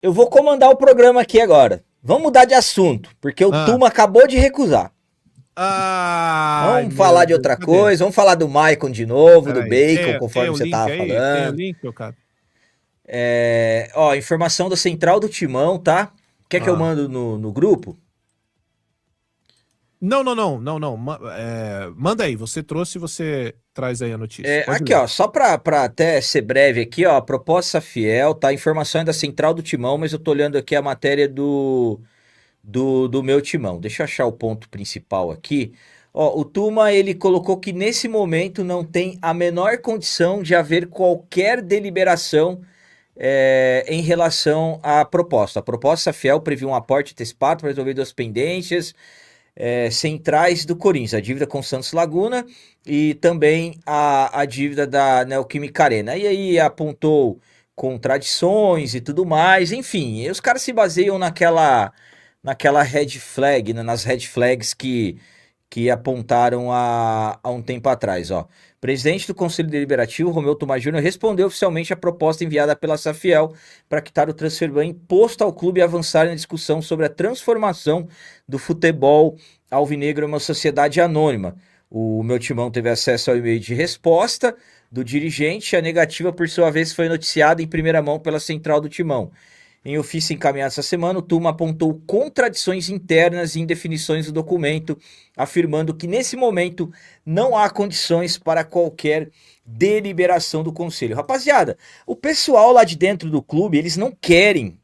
Eu vou comandar o programa aqui agora. Vamos mudar de assunto, porque o Ah. Tuma acabou de recusar. Ai, Vamos meu falar de Deus. outra Cadê? coisa, vamos falar do Maicon de novo, do Peraí. Bacon, Tem conforme o você link tava aí? Tem o falando. link, meu cara? Informação da central do Timão, tá? Quer que eu Ah. mando no grupo? Não. Manda aí. Você trouxe, você traz aí a notícia. Pode Aqui, ler. ó, só pra até ser breve aqui, ó, a proposta fiel, tá? Informação é da central do Timão, mas eu tô olhando aqui a matéria do meu Timão. Deixa eu achar o ponto principal aqui. Ó, o Tuma, ele colocou que nesse momento não tem a menor condição de haver qualquer deliberação em relação à proposta. A proposta fiel previa um aporte antecipado para resolver duas pendências centrais do Corinthians, a dívida com o Santos Laguna e também a dívida da Neoquímica Arena. E aí apontou contradições e tudo mais, enfim, os caras se baseiam naquela red flag, né, nas red flags que apontaram há um tempo atrás, ó. Presidente do Conselho Deliberativo, Romeu Tomás Júnior, respondeu oficialmente à proposta enviada pela Safiel para quitar o transferban imposto ao clube e avançar na discussão sobre a transformação do futebol alvinegro em uma sociedade anônima. O meu timão teve acesso ao e-mail de resposta do dirigente. A negativa, por sua vez, foi noticiada em primeira mão pela central do timão. Em ofício encaminhado essa semana, o Tuma apontou contradições internas e indefinições do documento, afirmando que nesse momento não há condições para qualquer deliberação do conselho. Rapaziada, o pessoal lá de dentro do clube, eles não querem,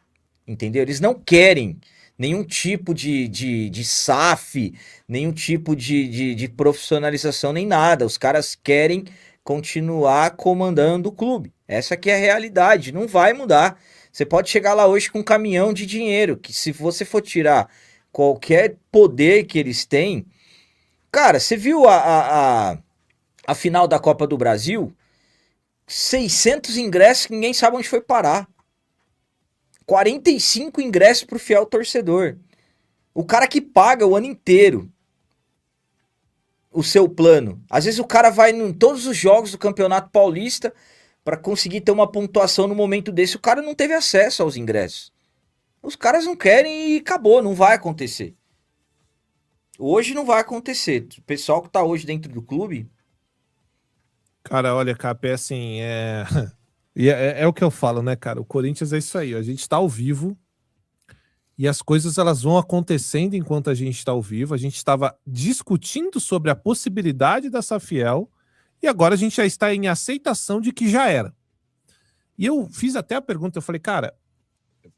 entendeu? Eles não querem nenhum tipo de SAF, nenhum tipo de profissionalização, nem nada. Os caras querem continuar comandando o clube. Essa aqui é a realidade, não vai mudar. Você pode chegar lá hoje com um caminhão de dinheiro, que se você for tirar qualquer poder que eles têm... Cara, você viu a final da Copa do Brasil? 600 ingressos que ninguém sabe onde foi parar. 45 ingressos pro fiel torcedor. O cara que paga o ano inteiro o seu plano. Às vezes o cara vai em todos os jogos do Campeonato Paulista para conseguir ter uma pontuação no momento desse. O cara não teve acesso aos ingressos. Os caras não querem e acabou, não vai acontecer. Hoje não vai acontecer. O pessoal que tá hoje dentro do clube... Cara, olha, Cap, é assim, E é o que eu falo, né, cara? O Corinthians é isso aí. A gente tá ao vivo e as coisas elas vão acontecendo enquanto a gente está ao vivo. A gente estava discutindo sobre a possibilidade da Safiel e agora a gente já está em aceitação de que já era. E eu fiz até a pergunta, eu falei, cara,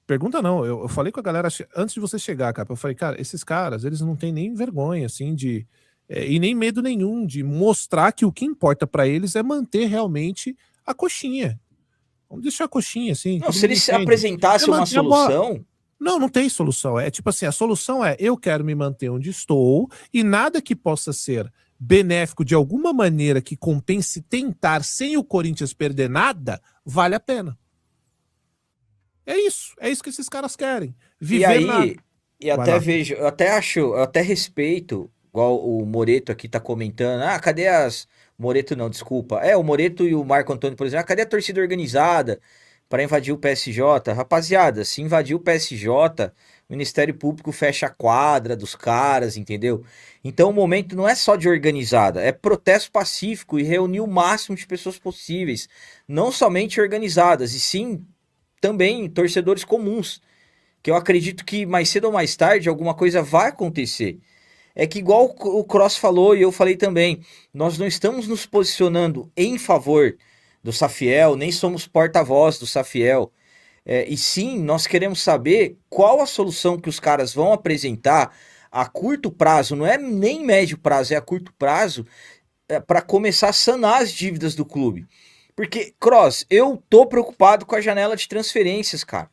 pergunta não, eu falei com a galera antes de você chegar, cara, eu falei, cara, esses caras, eles não têm nem vergonha, assim, e nem medo nenhum de mostrar que o que importa para eles é manter realmente a coxinha. Vamos deixar a coxinha, assim, Não, todo se mundo eles entende. É apresentassem uma manter a bola. solução... Não tem solução. É tipo assim, a solução é eu quero me manter onde estou e nada que possa ser benéfico de alguma maneira que compense tentar sem o Corinthians perder nada, vale a pena. É isso que esses caras querem. E Viver na... aí, e Vai até lá. vejo, eu até acho, eu até respeito, igual o Moreto aqui tá comentando, cadê as... Moreto não, desculpa. O Moreto e o Marco Antônio, por exemplo, cadê a torcida organizada para invadir o PSJ? Rapaziada, se invadir o PSJ, o Ministério Público fecha a quadra dos caras, entendeu? Então o momento não é só de organizada, é protesto pacífico e reunir o máximo de pessoas possíveis, não somente organizadas, e sim também torcedores comuns, que eu acredito que mais cedo ou mais tarde alguma coisa vai acontecer. É que igual o Cross falou e eu falei também, nós não estamos nos posicionando em favor do Safiel, nem somos porta-voz do Safiel. E sim, nós queremos saber qual a solução que os caras vão apresentar a curto prazo, não é nem médio prazo, é a curto prazo, para começar a sanar as dívidas do clube. Porque, Cross, eu tô preocupado com a janela de transferências, cara.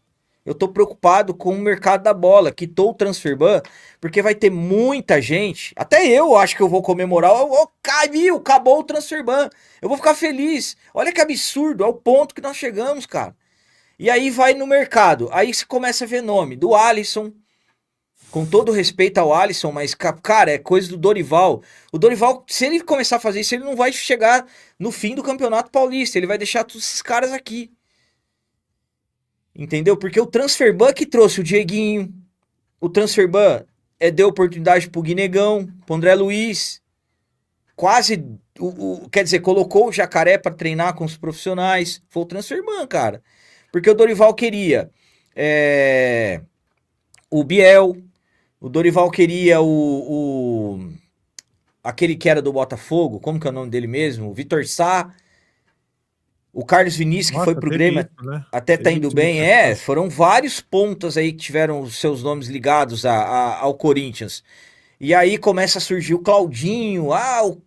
Eu tô preocupado com o mercado da bola, quitou o Transferban, porque vai ter muita gente, até eu acho que eu vou comemorar, viu, acabou o Transferban, eu vou ficar feliz. Olha que absurdo, é o ponto que nós chegamos, cara. E aí vai no mercado, aí você começa a ver nome do Alisson, com todo respeito ao Alisson, mas, cara, é coisa do Dorival. O Dorival, se ele começar a fazer isso, ele não vai chegar no fim do Campeonato Paulista, ele vai deixar todos esses caras aqui. Entendeu? Porque o Transferban que trouxe o Dieguinho, o Transferban deu oportunidade pro Guinegão, pro André Luiz, quase, quer dizer, colocou o Jacaré para treinar com os profissionais, foi o Transferban, cara. Porque o Dorival queria o Biel, o Dorival queria aquele que era do Botafogo, como que é o nome dele mesmo? O Vitor Sá, o Carlos Vinícius, que foi pro Grêmio, isso, né? até tá indo bem. Foram vários pontos aí que tiveram os seus nomes ligados ao Corinthians. E aí começa a surgir o Claudinho.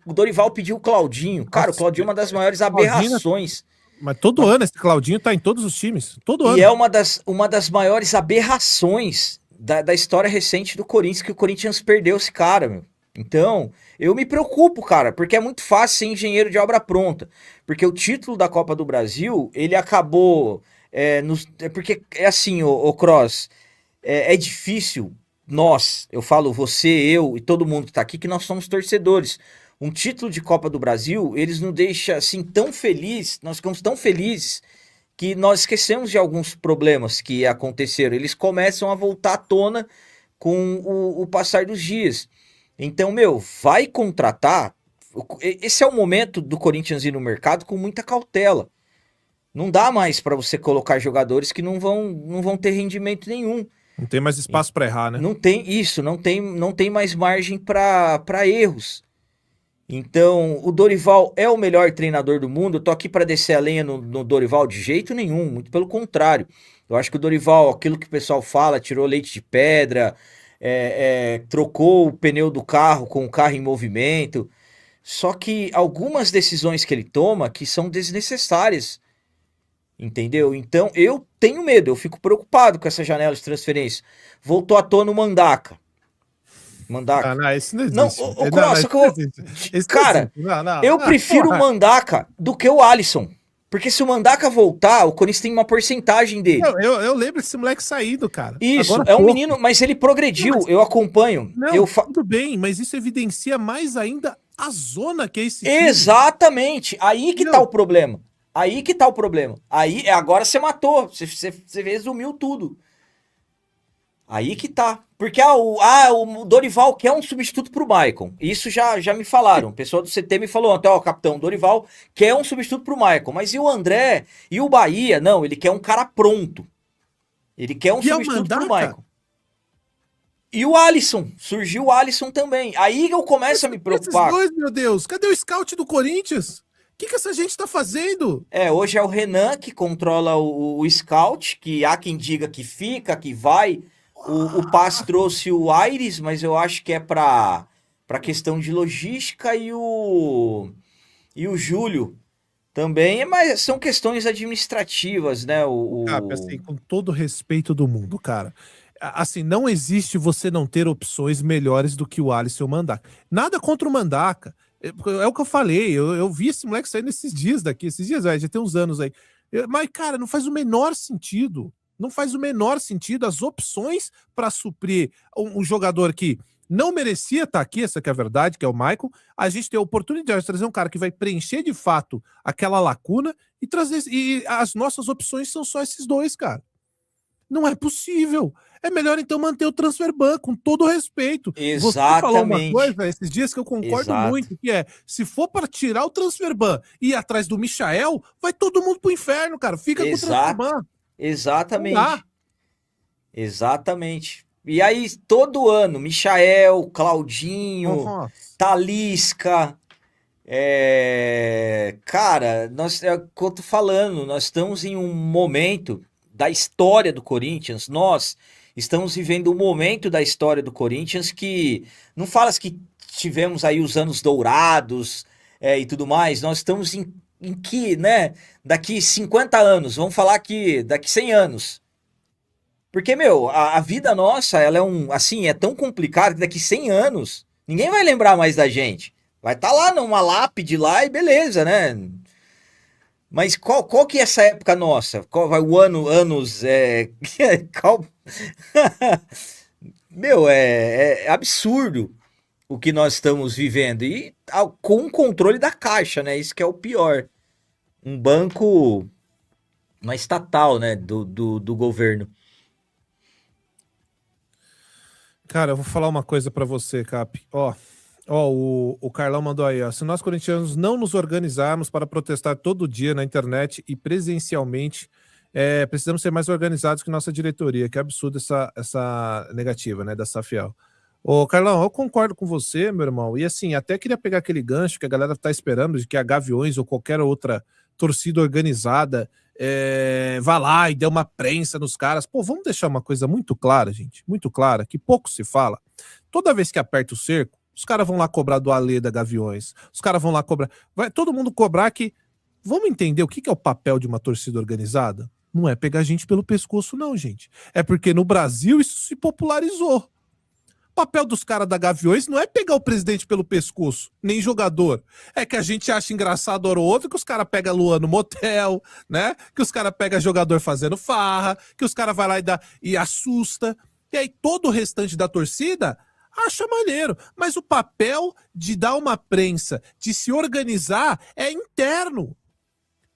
O Dorival pediu o Claudinho. Cara, o Claudinho é uma das maiores aberrações. Mas todo ano esse Claudinho tá em todos os times. Todo ano. E é uma das maiores aberrações da história recente do Corinthians, que o Corinthians perdeu esse cara, meu. Então, eu me preocupo, cara, porque é muito fácil ser engenheiro de obra pronta. Porque o título da Copa do Brasil, ele acabou... porque é assim, o Cross, é difícil, eu falo você, eu e todo mundo que tá aqui, que nós somos torcedores. Um título de Copa do Brasil, eles nos deixam assim tão felizes, nós ficamos tão felizes, que nós esquecemos de alguns problemas que aconteceram. Eles começam a voltar à tona com o passar dos dias. Então, vai contratar. Esse é o momento do Corinthians ir no mercado com muita cautela. Não dá mais para você colocar jogadores que não vão ter rendimento nenhum. Não tem mais espaço para errar, né? Não tem isso, não tem mais margem para erros. Então, o Dorival é o melhor treinador do mundo. Eu tô aqui para descer a lenha no Dorival de jeito nenhum, muito pelo contrário. Eu acho que o Dorival, aquilo que o pessoal fala, tirou leite de pedra, trocou o pneu do carro com o carro em movimento. Só que algumas decisões que ele toma que são desnecessárias, entendeu? Então eu tenho medo, eu fico preocupado com essa janela de transferência. Voltou à tona o Mandaka. Não, esse não Não, existe. Cara, eu prefiro o Mandaka do que o Alisson. Porque se o Mandaka voltar, o Corinthians tem uma porcentagem dele. Não, eu lembro desse moleque saído, cara. Isso, agora, um menino, mas ele progrediu, eu acompanho. Não, tudo bem, mas isso evidencia mais ainda a zona que é esse time. Exatamente, aí que tá o problema. Aí que tá o problema. Aí, agora você matou, você resumiu tudo. Aí que tá. Porque o Dorival quer um substituto pro Maicon. Isso já me falaram. O pessoal do CT me falou ontem, capitão, o Dorival quer um substituto pro Maicon. Mas e o André? E o Bahia? Não, ele quer um cara pronto. Ele quer um substituto pro Maicon. E o Alisson. Surgiu o Alisson também. Aí eu começo a me preocupar. Esses dois, meu Deus. Cadê o scout do Corinthians? O que essa gente tá fazendo? Hoje é o Renan que controla o scout, que há quem diga que fica, que vai... O Paz trouxe o Aires, mas eu acho que é para questão de logística, e o Júlio também, mas são questões administrativas, né? Assim, com todo respeito do mundo, cara. Assim, não existe você não ter opções melhores do que o Alisson e o Mandaka. Nada contra o Mandaka. É o que eu falei, eu vi esse moleque saindo esses dias, já tem uns anos aí. Mas, cara, não faz o menor sentido. Não faz o menor sentido as opções para suprir um jogador que não merecia estar aqui, essa que é a verdade, que é o Maicon. A gente tem a oportunidade de trazer um cara que vai preencher de fato aquela lacuna e trazer. E as nossas opções são só esses dois, cara. Não é possível. É melhor então manter o Transferban, com todo o respeito. Exatamente. Você falou uma coisa esses dias que eu concordo muito, que é, se for para tirar o Transferban e ir atrás do Michael, vai todo mundo pro inferno, cara. Fica com o Transferban. Exatamente. Exatamente. E aí, todo ano, Michael, Claudinho, Talisca. Cara, é o que eu tô falando, nós estamos em um momento da história do Corinthians, nós estamos vivendo um momento da história do Corinthians que, não fala que tivemos aí os anos dourados e tudo mais, nós estamos em que, né, daqui 50 anos, vamos falar que daqui 100 anos. Porque, a vida nossa, ela é tão complicada que daqui 100 anos, ninguém vai lembrar mais da gente. Vai estar lá numa lápide lá e beleza, né? Mas qual que é essa época nossa? Qual vai o anos, é absurdo o que nós estamos vivendo, e com o controle da Caixa, né? Isso que é o pior. Um banco uma estatal, né, do governo. Cara, eu vou falar uma coisa pra você, Cap. O Carlão mandou aí, ó. Se nós corintianos não nos organizarmos para protestar todo dia na internet e presencialmente, precisamos ser mais organizados que nossa diretoria. Que absurdo essa negativa, né, da Safiel. Ô, Carlão, eu concordo com você, meu irmão. E assim, até queria pegar aquele gancho que a galera tá esperando de que a Gaviões ou qualquer outra torcida organizada vá lá e dê uma prensa nos caras. Pô, vamos deixar uma coisa muito clara, gente, muito clara, que pouco se fala. Toda vez que aperta o cerco, os caras vão lá cobrar do Alê da Gaviões, os caras vão lá cobrar. Vai todo mundo cobrar que. Vamos entender o que é o papel de uma torcida organizada? Não é pegar a gente pelo pescoço, não, gente. É porque no Brasil isso se popularizou. O papel dos caras da Gaviões não é pegar o presidente pelo pescoço, nem jogador. É que a gente acha engraçado hora ou outra que os caras pegam Luan no motel, né? Que os caras pegam jogador fazendo farra, que os caras vai lá e assusta. E aí todo o restante da torcida acha maneiro. Mas o papel de dar uma prensa, de se organizar, é interno.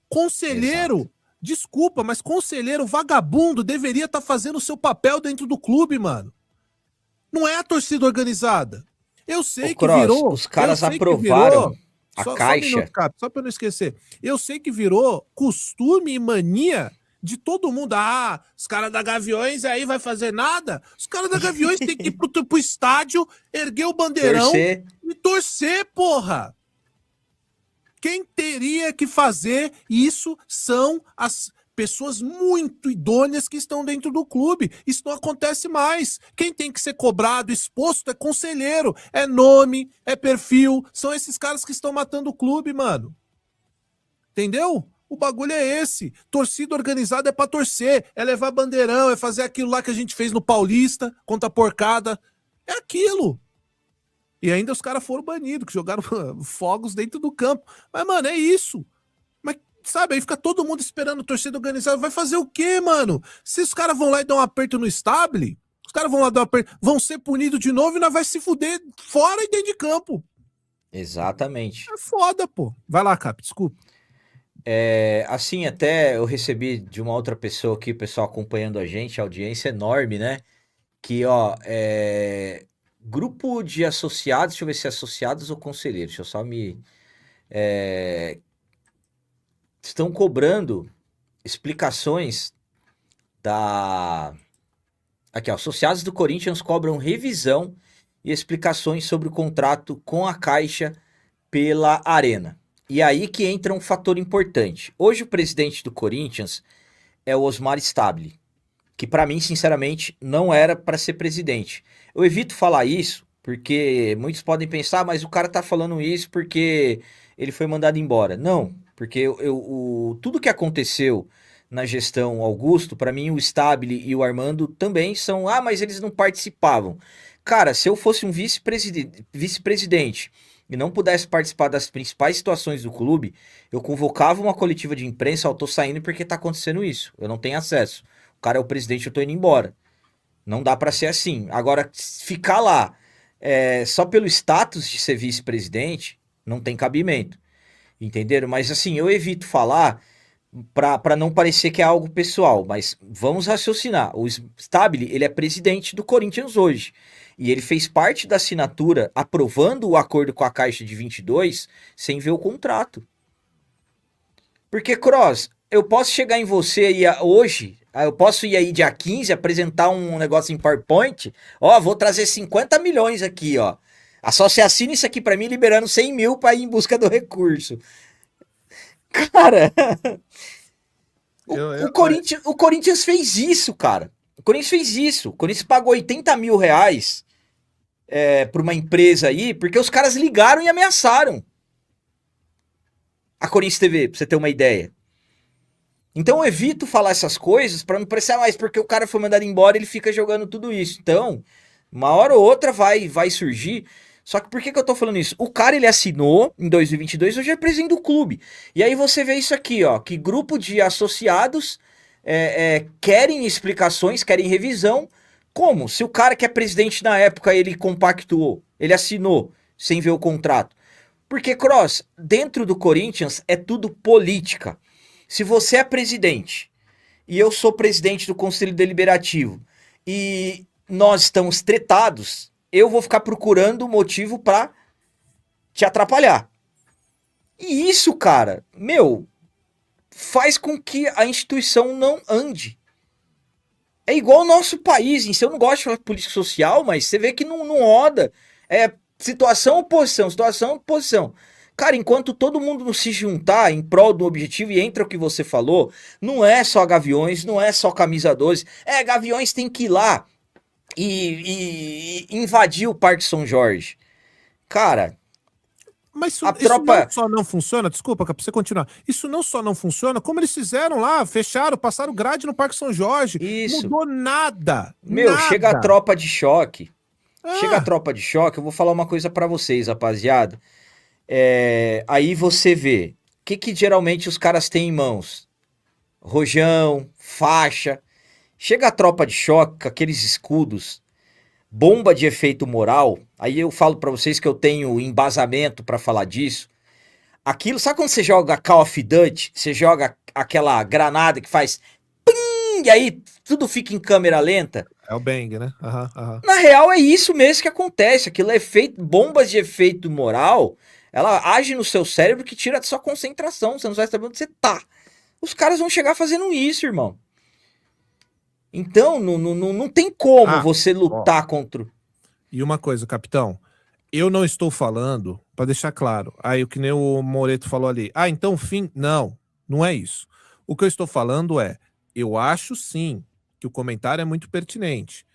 Conselheiro, Exato. desculpa, mas conselheiro vagabundo deveria estar fazendo o seu papel dentro do clube, mano. Não é a torcida organizada. Eu Ô, sei que Cross, virou. os Eu caras sei que aprovaram virou. a Só um minuto, Caixa. Cap, só para eu não esquecer. Eu sei que virou costume e mania de todo mundo. Ah, os caras da Gaviões aí vai fazer nada. Os caras da Gaviões têm que ir pro estádio, erguer o bandeirão Torcer. e torcer, porra. Quem teria que fazer isso são as pessoas muito idôneas que estão dentro do clube. Isso não acontece mais. Quem tem que ser cobrado, exposto, é conselheiro, é nome, é perfil. São esses caras que estão matando o clube, mano. Entendeu? O bagulho é esse. Torcida organizada é pra torcer, é levar bandeirão, é fazer aquilo lá que a gente fez no Paulista, contra a porcada. É aquilo. E ainda os caras foram banidos, que jogaram fogos dentro do campo. Mas, mano, é isso. Mas, sabe, aí fica todo mundo esperando a torcida organizada. Vai fazer o quê, mano? Se os caras vão lá e dão um aperto no Stable, os caras vão lá dar um aperto, vão ser punidos de novo e nós vai se fuder fora e dentro de campo. Exatamente. É foda, pô. Vai lá, Cap, desculpa. Assim, até eu recebi de uma outra pessoa aqui, o pessoal acompanhando a gente, a audiência enorme, né? Que, ó, grupo de associados, deixa eu ver se é associados ou conselheiros, deixa eu só me. Estão cobrando explicações da. Aqui, ó, associados do Corinthians cobram revisão e explicações sobre o contrato com a Caixa pela Arena. E aí que entra um fator importante. Hoje o presidente do Corinthians é o Osmar Stabile, que para mim, sinceramente, não era para ser presidente. Eu evito falar isso porque muitos podem pensar, mas o cara tá falando isso porque ele foi mandado embora. Não, porque tudo que aconteceu na gestão Augusto, para mim o Stabile e o Armando também são, mas eles não participavam. Cara, se eu fosse um vice-presidente e não pudesse participar das principais situações do clube, eu convocava uma coletiva de imprensa, eu tô saindo porque tá acontecendo isso. Eu não tenho acesso. O cara é o presidente, eu tô indo embora. Não dá pra ser assim. Agora, ficar lá só pelo status de ser vice-presidente, não tem cabimento. Entenderam? Mas assim, eu evito falar pra não parecer que é algo pessoal, mas vamos raciocinar. O Stabile, ele é presidente do Corinthians hoje. E ele fez parte da assinatura aprovando o acordo com a Caixa de 22 sem ver o contrato. Porque, Cross, eu posso chegar em você aí hoje, eu posso ir aí dia 15 apresentar um negócio em PowerPoint, ó, vou trazer 50 milhões aqui, ó. Só se assina isso aqui pra mim, liberando 100 mil pra ir em busca do recurso. Cara, o Corinthians fez isso, cara. O Corinthians fez isso. O Corinthians pagou 80 mil reais pra uma empresa aí, porque os caras ligaram e ameaçaram a Corinthians TV, pra você ter uma ideia. Então eu evito falar essas coisas pra não parecer mais porque o cara foi mandado embora, ele fica jogando tudo isso. Então, uma hora ou outra vai surgir. Só que por que eu tô falando isso? O cara, ele assinou em 2022, hoje é presidente do clube. E aí você vê isso aqui, ó, que grupo de associados querem explicações, querem revisão. Como? Se o cara que é presidente na época, ele compactuou, ele assinou sem ver o contrato. Porque, Cross, dentro do Corinthians é tudo política. Se você é presidente e eu sou presidente do Conselho Deliberativo e nós estamos tretados, eu vou ficar procurando motivo para te atrapalhar. E isso, cara, meu, faz com que a instituição não ande. É igual o nosso país, eu não gosto de falar de política social, mas você vê que não roda. É situação, oposição, situação, oposição. Cara, enquanto todo mundo não se juntar em prol do objetivo e entra o que você falou, não é só Gaviões, não é só Camisa 12. Gaviões tem que ir lá e invadir o Parque São Jorge. Cara, Mas a isso não tropa... só não funciona, desculpa, pra você continuar. Isso não só não funciona, como eles fizeram lá, fecharam, passaram grade no Parque São Jorge. Isso. Mudou nada. Meu, chega a Nada. tropa de choque. Chega a Ah, tropa de choque, eu vou falar uma coisa pra vocês, rapaziada. Aí você vê, o que geralmente os caras têm em mãos? Rojão, faixa. Chega a tropa de choque com aqueles escudos, bomba de efeito moral. Aí eu falo pra vocês que eu tenho embasamento pra falar disso. Aquilo, sabe quando você joga Call of Duty? Você joga aquela granada que faz pim, e aí tudo fica em câmera lenta? é o Bang, né? Aham, aham. Na real é isso mesmo que acontece. Aquilo é efeito, bombas de efeito moral. Ela age no seu cérebro que tira a sua concentração. Você não vai saber onde você tá. Os caras vão chegar fazendo isso, irmão. Então, não tem como você ó. lutar contra. E uma coisa, capitão, eu não estou falando, para deixar claro, aí o que nem o Moreto falou ali, então fim, não, não é isso. O que eu estou falando é, eu acho sim que o comentário é muito pertinente.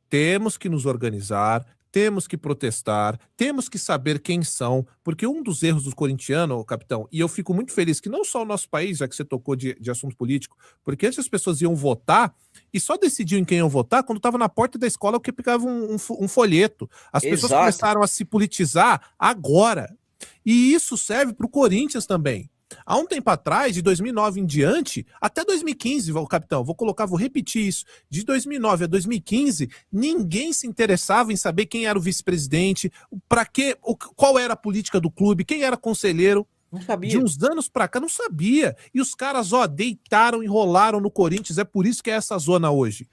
Temos que nos organizar, temos que protestar, temos que saber quem são, porque um dos erros dos corintianos, capitão, e eu fico muito feliz que não só o nosso país, já que você tocou de assunto político, porque antes as pessoas iam votar e só decidiam em quem iam votar quando estava na porta da escola que pegava um folheto. As pessoas Exato. começaram a se politizar agora. E isso serve para o Corinthians também. Há um tempo atrás, de 2009 em diante, até 2015, capitão, vou repetir isso, de 2009 a 2015, ninguém se interessava em saber quem era o vice-presidente, para quê, qual era a política do clube, quem era conselheiro. Não sabia. De uns anos pra cá, não sabia. E os caras, deitaram, enrolaram no Corinthians, é por isso que é essa zona hoje.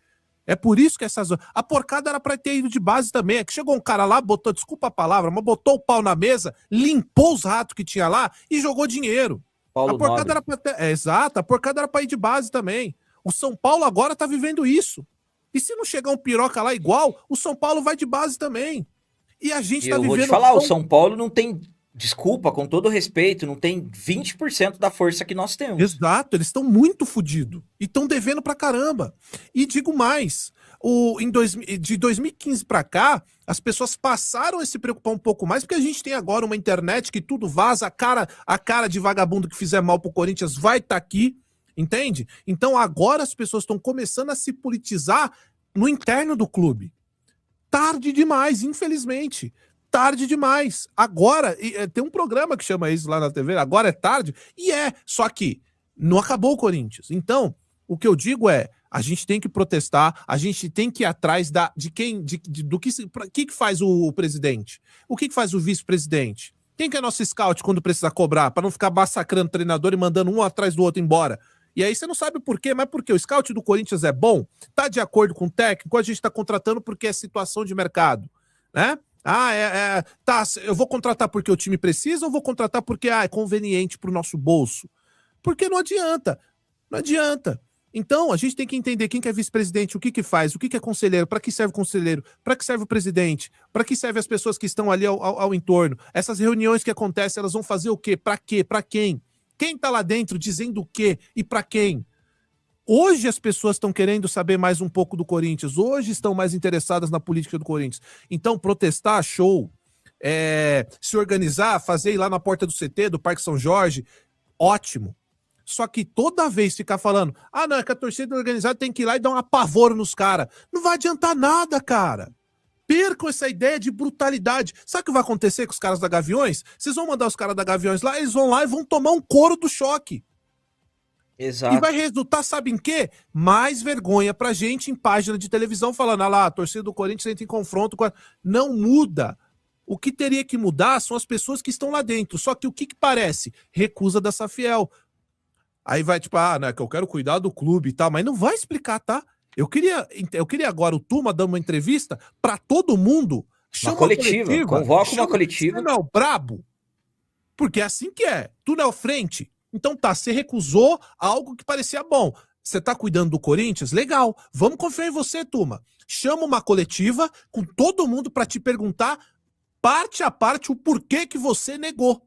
É por isso que essa zona... A porcada era pra ter ido de base também. É que chegou um cara lá, botou, desculpa a palavra, mas botou o pau na mesa, limpou os ratos que tinha lá e jogou dinheiro. Paulo A porcada Nobre. era pra ter... exato, a porcada era pra ir de base também. O São Paulo agora tá vivendo isso. E se não chegar um piroca lá igual, o São Paulo vai de base também. E a gente tá Eu vou te vivendo... falar, o São Paulo não tem, desculpa, com todo respeito, não tem 20% da força que nós temos. Exato, eles estão muito fodidos. E estão devendo pra caramba. E digo mais, de 2015 pra cá, as pessoas passaram a se preocupar um pouco mais, porque a gente tem agora uma internet que tudo vaza, a cara de vagabundo que fizer mal pro Corinthians vai estar aqui, entende? Então agora as pessoas estão começando a se politizar no interno do clube. Tarde demais, infelizmente. Tarde demais. Agora, tem um programa que chama isso lá na TV, agora é tarde, e só que não acabou o Corinthians. Então, o que eu digo é, a gente tem que protestar, a gente tem que ir atrás do que faz o presidente, o que faz o vice-presidente, quem que é nosso scout quando precisa cobrar, para não ficar massacrando o treinador e mandando um atrás do outro embora. E aí você não sabe por quê, mas porque o scout do Corinthians é bom, tá de acordo com o técnico, a gente tá contratando porque é situação de mercado, né? Tá, eu vou contratar porque o time precisa ou vou contratar porque é conveniente pro nosso bolso? Porque não adianta, não adianta. Então, a gente tem que entender quem que é vice-presidente, o que faz, o que é conselheiro, para que serve o conselheiro, para que serve o presidente, para que serve as pessoas que estão ali ao entorno. Essas reuniões que acontecem, elas vão fazer o quê? Para quê? Para quem? Quem tá lá dentro dizendo o quê e para quem? Hoje as pessoas estão querendo saber mais um pouco do Corinthians, hoje estão mais interessadas na política do Corinthians. Então, protestar, show. Se organizar, fazer ir lá na porta do CT, do Parque São Jorge, ótimo. Só que toda vez ficar falando, não, é que a torcida organizada tem que ir lá e dar um apavoro nos caras. Não vai adiantar nada, cara. Percam essa ideia de brutalidade. Sabe o que vai acontecer com os caras da Gaviões? Vocês vão mandar os caras da Gaviões lá, eles vão lá e vão tomar um couro do choque. Exato. E vai resultar, sabe em quê? Mais vergonha pra gente em página de televisão falando, lá, a torcida do Corinthians entra em confronto com a... Não muda. O que teria que mudar são as pessoas que estão lá dentro. Só que o que parece? Recusa da Safiel. Aí vai tipo, né, que eu quero cuidar do clube e tal, mas não vai explicar, tá? Eu queria agora o Tuma dando uma entrevista pra todo mundo. Uma Chama uma coletiva, coletiva. convoca uma coletiva. Você não é o brabo? Porque é assim que é. Tu não é o frente. Então tá, você recusou algo que parecia bom. Você tá cuidando do Corinthians? Legal. Vamos confiar em você, turma. Chama uma coletiva com todo mundo pra te perguntar parte a parte o porquê que você negou.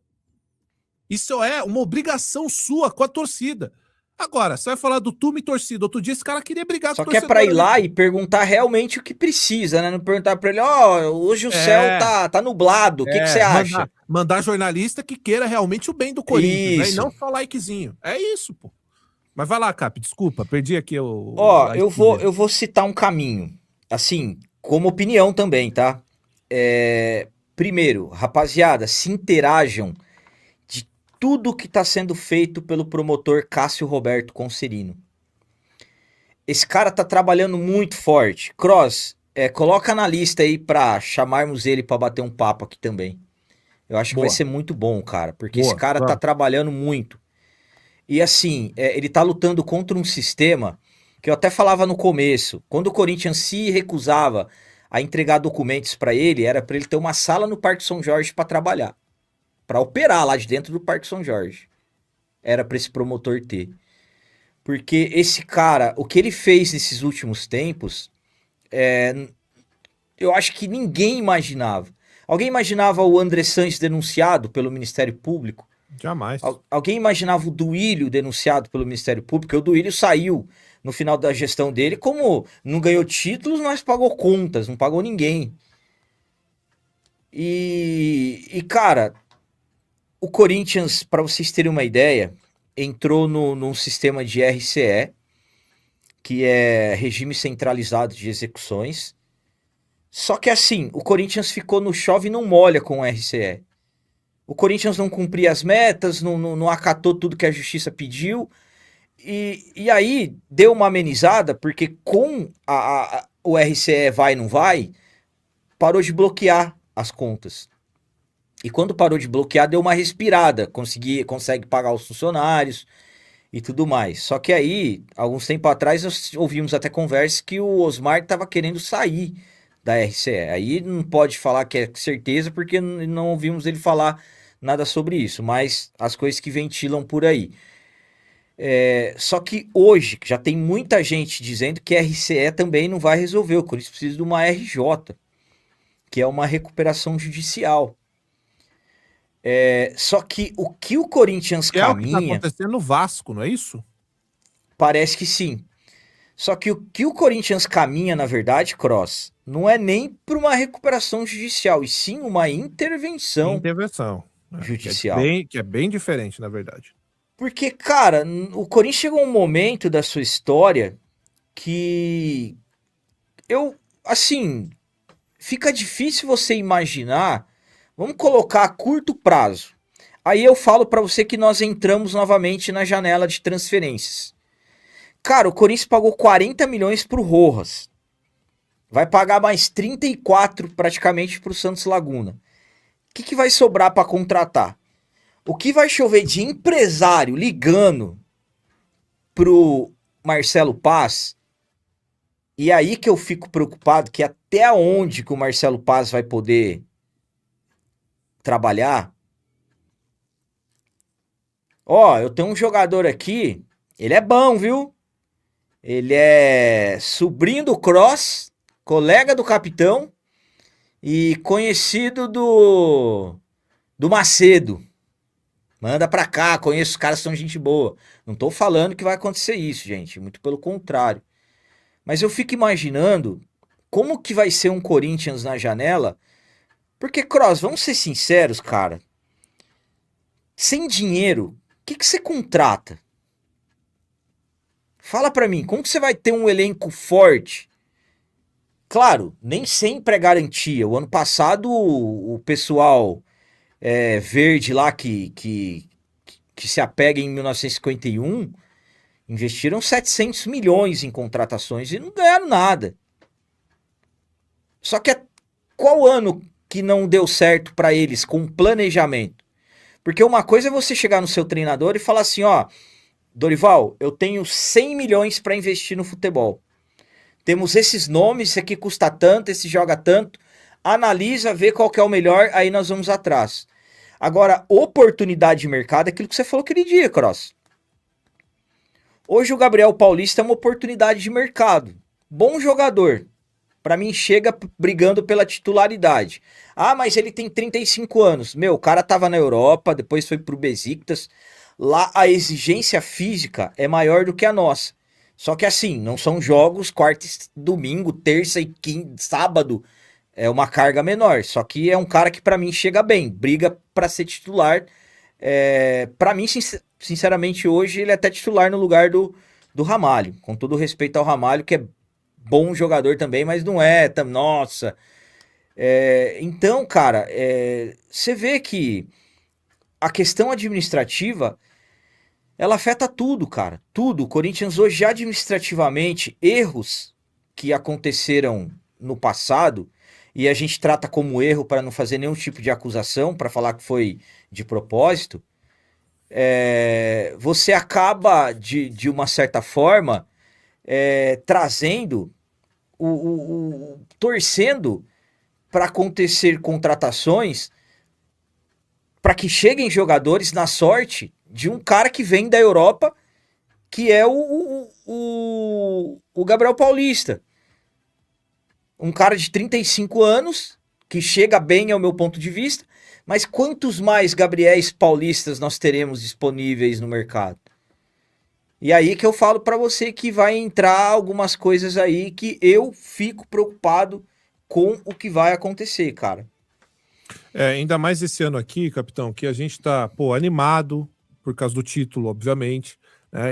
Isso é uma obrigação sua com a torcida. Agora, você vai falar do Tuma e torcida. Outro dia esse cara queria brigar Só com o que é pra torcedor ir ali. lá e perguntar realmente o que precisa, né? Não perguntar pra ele, hoje o céu É, tá nublado, o que você acha? mandar jornalista que queira realmente o bem do Corinthians, né? E Isso. não só likezinho. É isso, pô. Mas vai lá, Cap, desculpa, perdi aqui Ó, a eu vou citar um caminho, assim, como opinião também, tá? Primeiro, rapaziada, se interajam de tudo que tá sendo feito pelo promotor Cássio Roberto Concerino. Esse cara tá trabalhando muito forte. Cross, coloca na lista aí pra chamarmos ele pra bater um papo aqui também. Eu acho que vai Boa, ser muito bom, cara, porque esse boa. cara tá Vamos. trabalhando muito. E assim, ele tá lutando contra um sistema que eu até falava no começo. Quando o Corinthians se recusava a entregar documentos pra ele, era pra ele ter uma sala no Parque São Jorge pra trabalhar, pra operar lá de dentro do Parque São Jorge. Era pra esse promotor ter. Porque esse cara, o que ele fez nesses últimos tempos, eu acho que ninguém imaginava. Alguém imaginava o André Sanches denunciado pelo Ministério Público? Jamais. Alguém imaginava o Duílio denunciado pelo Ministério Público? O Duílio saiu no final da gestão dele como não ganhou títulos, mas pagou contas, não pagou ninguém. Cara, o Corinthians, para vocês terem uma ideia, entrou num sistema de RCE, que é Regime Centralizado de Execuções. Só que assim, o Corinthians ficou no chove e não molha com o RCE. O Corinthians não cumpria as metas, não acatou tudo que a justiça pediu. E aí deu uma amenizada, porque com o RCE vai não vai, parou de bloquear as contas. E quando parou de bloquear, deu uma respirada, consegue pagar os funcionários e tudo mais. Só que aí, alguns tempos atrás, nós ouvimos até conversa que o Osmar estava querendo sair da RCE. Aí não pode falar que é certeza, porque não ouvimos ele falar nada sobre isso, mas as coisas que ventilam por aí. Só que hoje já tem muita gente dizendo que a RCE também não vai resolver, o Corinthians precisa de uma RJ, que é uma recuperação judicial. Só que o que o Corinthians É o que tá caminha, acontecendo no Vasco, não é isso? parece que sim. Só que o que o Corinthians caminha, na verdade, Cross, não é nem para uma recuperação judicial, e sim uma intervenção Intervenção. judicial. Que é bem diferente, na verdade. Porque, cara, o Corinthians chegou a um momento da sua história que assim, fica difícil você imaginar, vamos colocar a curto prazo. Aí eu falo para você que nós entramos novamente na janela de transferências. Cara, o Corinthians pagou 40 milhões pro Rojas. Vai pagar mais 34 praticamente pro Santos Laguna. O que vai sobrar para contratar? O que vai chover de empresário ligando pro Marcelo Paz? E aí que eu fico preocupado, que até onde que o Marcelo Paz vai poder trabalhar? Eu tenho um jogador aqui, ele é bom, viu? Ele é sobrinho do Cross, colega do capitão e conhecido do Macedo. Manda pra cá, conheço os caras, são gente boa. Não tô falando que vai acontecer isso, gente, muito pelo contrário. Mas eu fico imaginando como que vai ser um Corinthians na janela, porque, Cross, vamos ser sinceros, cara, sem dinheiro, o que você contrata? Fala pra mim, como que você vai ter um elenco forte? Claro, nem sempre é garantia. O ano passado, o pessoal verde lá que se apega em 1951 investiram 700 milhões em contratações e não ganharam nada. Só que qual ano que não deu certo para eles com planejamento? Porque uma coisa é você chegar no seu treinador e falar assim, Dorival, eu tenho 100 milhões para investir no futebol. Temos esses nomes, esse aqui custa tanto, esse joga tanto. Analisa, vê qual que é o melhor, aí nós vamos atrás. Agora, oportunidade de mercado é aquilo que você falou aquele dia, Cross. Hoje o Gabriel Paulista é uma oportunidade de mercado. Bom jogador. Para mim chega brigando pela titularidade. Ah, mas ele tem 35 anos. Meu, o cara tava na Europa, depois foi pro Besiktas. Lá a exigência física é maior do que a nossa. Só que assim, não são jogos quarta, domingo, terça e quinta, sábado. É uma carga menor. Só que é um cara que para mim chega bem, briga para ser titular. Para mim, sinceramente, hoje ele é até titular no lugar do Ramalho. Com todo respeito ao Ramalho, que é bom jogador também, mas não é, nossa. Então, cara, você vê que a questão administrativa, ela afeta tudo, cara. Tudo. O Corinthians hoje, administrativamente, erros que aconteceram no passado, e a gente trata como erro para não fazer nenhum tipo de acusação, para falar que foi de propósito, você acaba, de uma certa forma, trazendo, torcendo para acontecer contratações para que cheguem jogadores na sorte de um cara que vem da Europa, que é o Gabriel Paulista. Um cara de 35 anos, que chega bem ao meu ponto de vista, mas quantos mais Gabriéis Paulistas nós teremos disponíveis no mercado? E aí que eu falo para você que vai entrar algumas coisas aí que eu fico preocupado com o que vai acontecer, cara. Ainda mais esse ano aqui, capitão, que a gente tá, animado por causa do título, obviamente.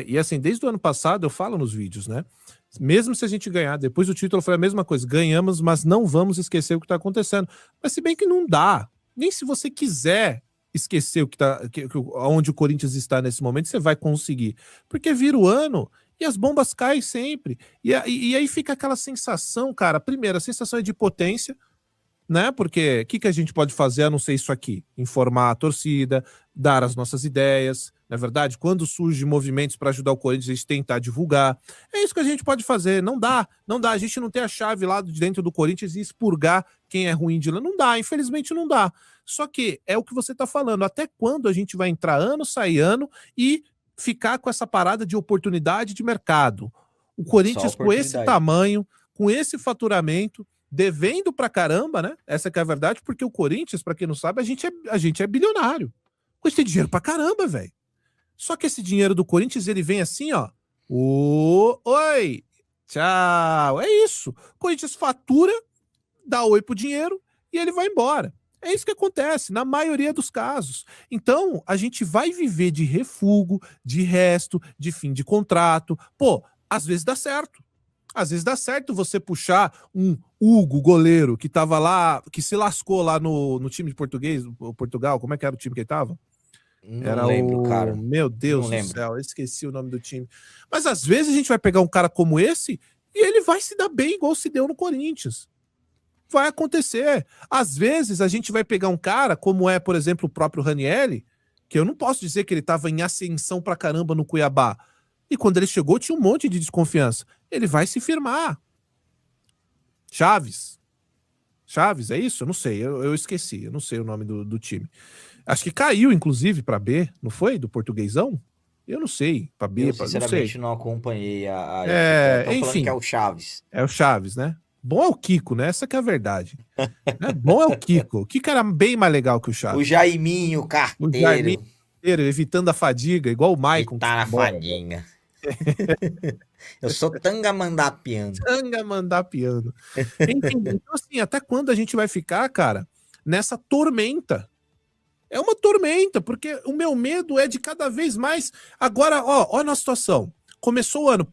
E assim, desde o ano passado eu falo nos vídeos, né? Mesmo se a gente ganhar, depois do título foi a mesma coisa, ganhamos, mas não vamos esquecer o que tá acontecendo. Mas se bem que não dá, nem se você quiser esquecer o que tá, onde o Corinthians está nesse momento, você vai conseguir. Porque vira o ano e as bombas caem sempre. E aí fica aquela sensação, cara, primeiro, a sensação é de potência, né? Porque o que a gente pode fazer a não ser isso aqui? Informar a torcida, dar as nossas ideias, não é verdade? Quando surgem movimentos para ajudar o Corinthians, a gente tentar divulgar. É isso que a gente pode fazer. Não dá. A gente não tem a chave lá de dentro do Corinthians e expurgar quem é ruim de lá. Não dá, infelizmente não dá. Só que é o que você está falando. Até quando a gente vai entrar ano, sair ano e ficar com essa parada de oportunidade de mercado? O Corinthians com esse tamanho, com esse faturamento, devendo pra caramba, né? Essa que é a verdade, porque o Corinthians, pra quem não sabe, a gente é bilionário. A gente tem dinheiro pra caramba, velho. Só que esse dinheiro do Corinthians, ele vem assim, ó. Oi, tchau. É isso. O Corinthians fatura, dá oi pro dinheiro e ele vai embora. É isso que acontece, na maioria dos casos. Então, a gente vai viver de refúgio, de resto, de fim de contrato. Às vezes dá certo. Às vezes dá certo você puxar um Hugo, goleiro, que tava lá, que se lascou lá no time de Portugal, como é que era o time que ele tava? Não lembro, cara. Meu Deus do céu, eu esqueci o nome do time. Mas às vezes a gente vai pegar um cara como esse e ele vai se dar bem igual se deu no Corinthians. Vai acontecer. Às vezes a gente vai pegar um cara, como é, por exemplo, o próprio Ranieri, que eu não posso dizer que ele tava em ascensão pra caramba no Cuiabá. E quando ele chegou, tinha um monte de desconfiança. Ele vai se firmar. Chaves, é isso? Eu não sei, eu esqueci. Eu não sei o nome do time. Acho que caiu, inclusive, para B, não foi? Do Portuguesão? Eu não sei. Para B, sinceramente, não acompanhei a enfim, falando que é o Chaves. É o Chaves, né? Bom é o Kiko, né? Essa que é a verdade. Bom é o Kiko. O Kiko era bem mais legal que o Chaves. O Jaiminho, carteiro. Evitando a fadiga, igual o Maicon. Evitar a fadiga. Eu sou tangamandapiano. Enfim, então assim, até quando a gente vai ficar, cara, nessa tormenta? É uma tormenta, porque o meu medo é de cada vez mais. Agora, ó a nossa situação. Começou o ano,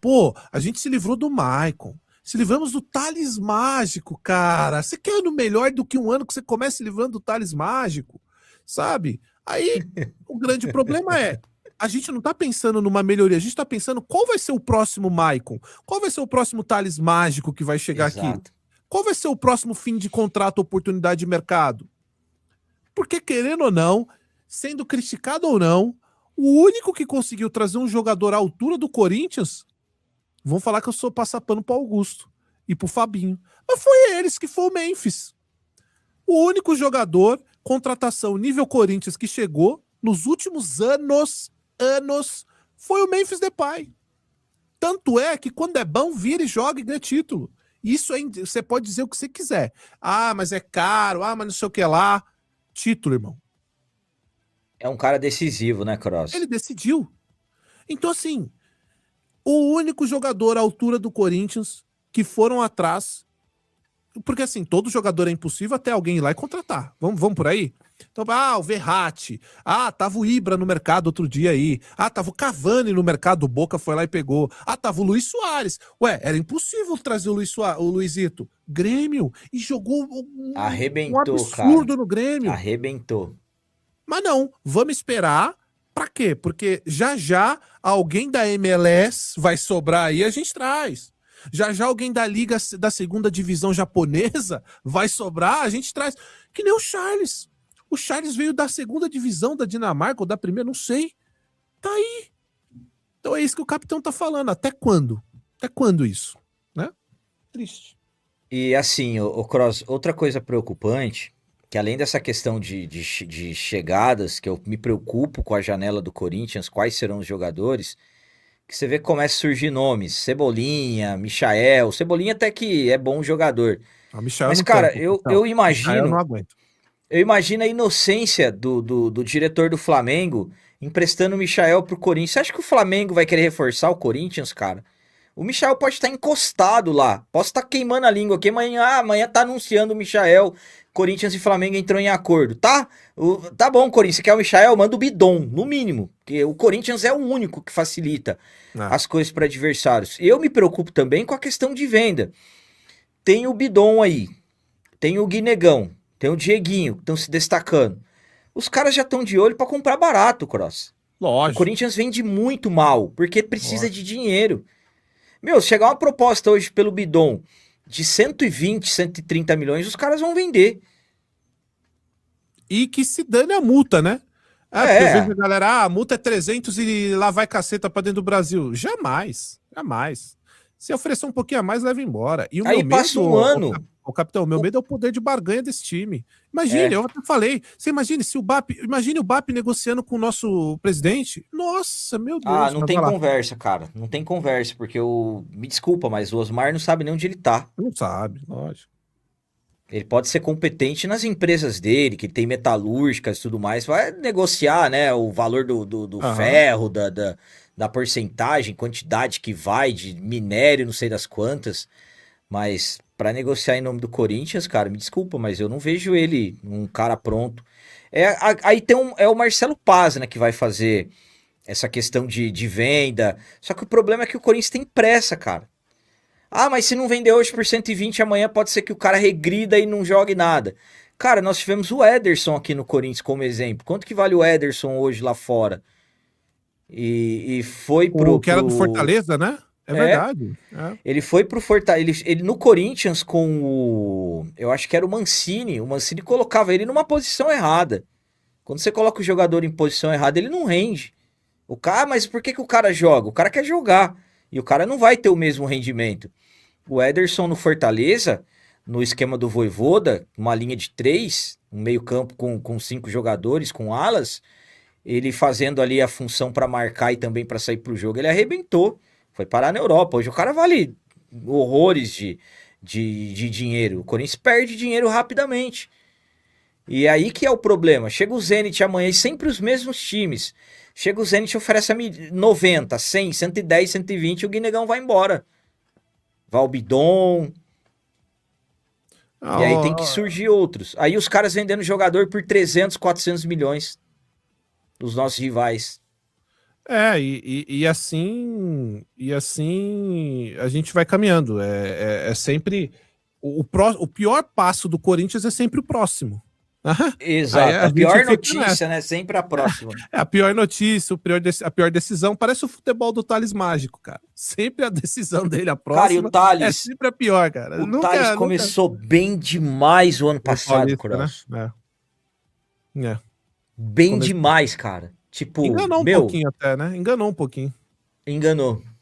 a gente se livrou do Maicon. Se livramos do Thales Mágico, cara. Você quer ano melhor do que um ano que você comece se livrando do Thales Mágico? Sabe? Aí, o grande problema é, a gente não tá pensando numa melhoria, a gente tá pensando qual vai ser o próximo Maicon, qual vai ser o próximo Thales Mágico que vai chegar aqui, qual vai ser o próximo fim de contrato, oportunidade de mercado. Porque, querendo ou não, sendo criticado ou não, O único que conseguiu trazer um jogador à altura do Corinthians, vão falar que eu sou passar pano pro Augusto e pro Fabinho. Mas foi eles que foi o Memphis. O único jogador, contratação nível Corinthians que chegou nos últimos anos, foi o Memphis Depay. Tanto é que quando é bom, vira e joga e ganha título. Isso aí, você pode dizer o que você quiser. Ah, mas é caro, ah, mas não sei o que lá. Título, irmão. É um cara decisivo, né, Cross? Ele decidiu. Então, assim, o único jogador à altura do Corinthians que foram atrás, porque assim, todo jogador é impossível até alguém ir lá e contratar. Vamos por aí? Então, o Verratti. Tava o Ibra no mercado outro dia aí. Tava o Cavani no mercado, o Boca foi lá e pegou. Tava o Luiz Soares. Ué, era impossível trazer o Luizito. Grêmio. E jogou um Arrebentou, absurdo cara. no Grêmio. Arrebentou. Mas não, vamos esperar. Pra quê? Porque já alguém da MLS vai sobrar aí, a gente traz. Já alguém da Liga da Segunda Divisão Japonesa vai sobrar, a gente traz. Que nem o Charles. O Charles veio da segunda divisão da Dinamarca ou da primeira, não sei. Tá aí. Então é isso que o capitão tá falando. Até quando? Até quando isso? Né? Triste. E assim, o Cross, outra coisa preocupante, que além dessa questão de chegadas, que eu me preocupo com a janela do Corinthians, quais serão os jogadores, que você vê que começa a surgir nomes, Cebolinha, Michael, Cebolinha até que é bom jogador. Mas, cara, eu imagino... Michael não aguento. Eu imagino a inocência do diretor do Flamengo emprestando o Michael pro Corinthians. Você acha que o Flamengo vai querer reforçar o Corinthians, cara? O Michael pode estar encostado lá. Posso estar queimando a língua aqui. Amanhã tá anunciando o Michael. Corinthians e Flamengo entrou em acordo. Tá? Tá bom, Corinthians. Você quer o Michael? Manda o Bidon, no mínimo. Porque o Corinthians é o único que facilita as coisas para adversários. Eu me preocupo também com a questão de venda. Tem o Bidon aí. Tem o Guinegão. Tem o Dieguinho, que estão se destacando. Os caras já estão de olho para comprar barato, Cross. Lógico. O Corinthians vende muito mal, porque precisa de dinheiro. Meu, se chegar uma proposta hoje pelo Bidon de 120, 130 milhões, os caras vão vender. E que se dane a multa, né? Porque eu vejo a galera, a multa é 300 e lá vai caceta pra dentro do Brasil. Jamais, jamais. Se oferecer um pouquinho a mais, leva embora. E o Aí meu passa medo, um ano. o capitão, o meu medo é o poder de barganha desse time. Imagine, eu até falei, você imagine se o BAP, imagine o BAP negociando com o nosso presidente. Nossa, meu Deus. Não tem conversa, cara. Não tem conversa, porque me desculpa, mas o Osmar não sabe nem onde ele tá. Não sabe, lógico. Ele pode ser competente nas empresas dele, que tem metalúrgicas e tudo mais, vai negociar, né, o valor do ferro, da porcentagem, quantidade que vai de minério, não sei das quantas, mas para negociar em nome do Corinthians, cara, me desculpa, mas eu não vejo ele um cara pronto. Aí tem o Marcelo Paz, né, que vai fazer essa questão de venda, só que o problema é que o Corinthians tem pressa, cara. Mas se não vender hoje por 120, amanhã pode ser que o cara regrida e não jogue nada. Cara, nós tivemos o Ederson aqui no Corinthians como exemplo. Quanto que vale o Ederson hoje lá fora? E foi pro... O que era do Fortaleza, né? É verdade. Ele foi pro Fortaleza. Ele no Corinthians com o... Eu acho que era o Mancini. O Mancini colocava ele numa posição errada. Quando você coloca o jogador em posição errada, ele não rende. Mas por que o cara joga? O cara quer jogar. E o cara não vai ter o mesmo rendimento. O Ederson no Fortaleza, no esquema do Vojvoda, uma linha de 3, um meio campo com 5 jogadores, com alas, ele fazendo ali a função para marcar e também para sair pro jogo, ele arrebentou. Foi parar na Europa. Hoje o cara vale horrores de dinheiro. O Corinthians perde dinheiro rapidamente. E aí que é o problema. Chega o Zenit amanhã e sempre os mesmos times. Chega o Zenit e oferece 90, 100, 110, 120 e o Guinegão vai embora. Valbidon. E aí tem que surgir outros. Aí os caras vendendo jogador por 300, 400 milhões. Os nossos rivais. E assim a gente vai caminhando. É sempre o pior passo do Corinthians é sempre o próximo. Exato. A pior notícia, né? Sempre a próxima. A pior notícia, a pior decisão. Parece o futebol do Thales Mágico, cara. Sempre a decisão dele, a próxima. Cara, e o Thales, é sempre a pior, cara. O Thales começou bem demais o ano passado, Cross. Né? Bem demais, cara. Tipo, Enganou um meu, pouquinho até, né? Enganou um pouquinho. enganou.